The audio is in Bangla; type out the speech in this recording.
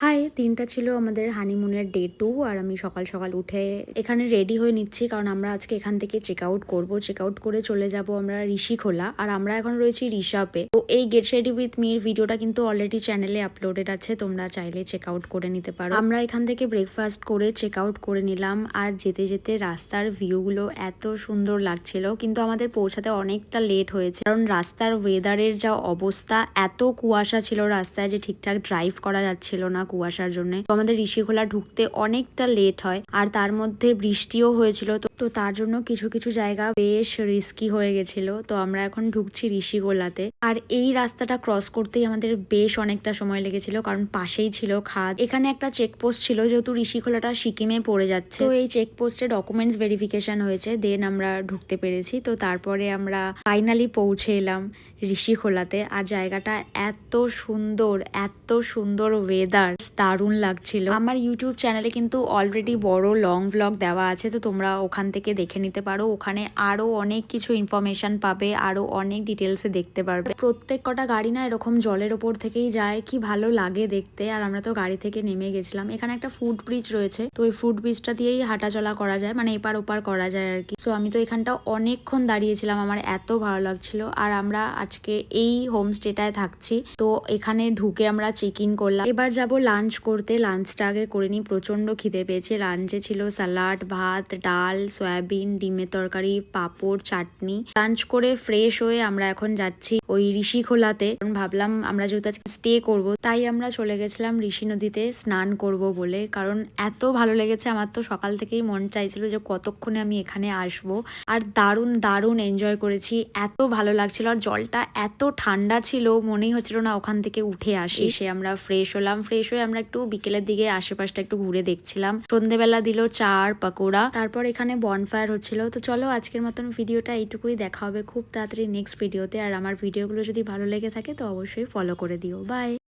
হাই, দিনটা ছিল আমাদের হানিমুনের ডে 2 আর আমি সকাল, সকাল উঠে এখানে রেডি হয়ে নিচ্ছি। কারণ আমরা আজকে এখান থেকে চেক আউট করব। চেক আউট করে চলে যাব আমরা ঋষিখোলা। আর আমরা এখন রয়েছি রিসাপে। তো এই গেট রেডি উইথ মি এর ভিডিওটা কিন্তু অলরেডি চ্যানেলে আপলোডেড আছে। তোমরা চাইলে চেক আউট করে নিতে পারো। আমরা এখান থেকে ব্রেকফাস্ট করে চেক আউট করে নিলাম। আর যেতে যেতে রাস্তার ভিউগুলো এত সুন্দর লাগছিল। কিন্তু আমাদের পৌঁছাতে অনেকটা লেট হয়েছে। কারণ রাস্তার ওয়েদারের যা অবস্থা, এত কুয়াশা ছিল রাস্তায় যে ঠিকঠাক ড্রাইভ করা যাচ্ছিল না কুয়াশার জন্য। তো আমাদের ঋষিখোলা ঢুকতে অনেকটা লেট হয়। আর তার মধ্যে বৃষ্টিও হয়েছিল। তো তার জন্য কিছু কিছু জায়গা বেশ রিস্কি হয়ে গেছিল। তো আমরা এখন ঢুকছি ঋষিখোলাতে। আর এই রাস্তাটা ক্রস করতেই আমাদের বেশ অনেকটা সময় লেগেছিল, কারণ পাশেই ছিল খাদ। এখানে একটা চেকপোস্ট ছিল, যেহেতু ঋষিখোলাটা সিকিমে পড়ে যাচ্ছে। তো এই চেকপোস্টে ডকুমেন্টস ভেরিফিকেশন হয়েছে, দেন আমরা ঢুকতে পেরেছি। তো তারপরে আমরা ফাইনালি পৌঁছে এলাম ঋষিখোলাতে। আর জায়গাটা এত সুন্দর, এত সুন্দর ওয়েদার, দারুণ লাগছিল। আমার ইউটিউব চ্যানেলে কিন্তু অলরেডি বড় লং ভ্লগ দেওয়া আছে, তো তোমরা ওখান থেকে দেখে নিতে পারো। ওখানে আরো অনেক কিছু ইনফরমেশন পাবে, আরো অনেক ডিটেলসে দেখতে পারবে। প্রত্যেক কটা গাড়ি না এরকম জলের ওপর থেকেই যায়, কি ভালো লাগে দেখতে। আর আমরা তো গাড়ি থেকে নেমে গেছিলাম। এখানে একটা ফুট ব্রিজ রয়েছে, তো ওই ফুট ব্রিজটা দিয়েই হাঁটাচলা করা যায়, মানে এপার ওপার করা যায় আর কি। সো আমি তো এখানটা অনেকক্ষণ দাঁড়িয়েছিলাম, আমার এত ভালো লাগছিল। আর আমরা আজকে এই হোমস্টেটায় থাকছি। তো এখানে ঢুকে আমরা চেক ইন করলাম। এবার যাব লাঞ্চ করতে। লাঞ্চটা আগে করে নিই, প্রচন্ড খিদে পেয়েছে। লাঞ্চে ছিল স্যালাড, ভাত, ডাল, সয়াবিন, ডিমের তরকারি, পাঁপড়, চাটনি। লাঞ্চ করে ফ্রেশ হয়ে আমরা এখন যাচ্ছি ওই ঋষিখোলাতে। কারণ ভাবলাম আমরা যেহেতু আজকে স্টে করব, তাই আমরা চলে গেছিলাম ঋষি নদীতে স্নান করব বলে। কারণ এত ভালো লেগেছে, আমার তো সকাল থেকেই মন চাইছিল যে কতক্ষণে আমি এখানে আসবো। আর দারুণ দারুণ এনজয় করেছি, এত ভালো লাগছিল। আর জলটা এত ঠান্ডা ছিল, মনেই হচ্ছিল না ওখান থেকে উঠে আসি। এসে আমরা ফ্রেশ হলাম। ফ্রেশ হয়ে আমরা একটু বিকেলের দিকে আশেপাশটা একটু ঘুরে দেখছিলাম। সন্ধ্যেবেলা দিল চা আর পাকোড়া। তারপর এখানে বনফায়ার হচ্ছিল। তো চলো আজকের মতন ভিডিওটা এইটুকুই। দেখা হবে খুব তাড়াতাড়ি নেক্সট ভিডিওতে। আর আমার ভিডিওগুলো যদি ভালো লেগে থাকে তো অবশ্যই ফলো করে দিও। বাই।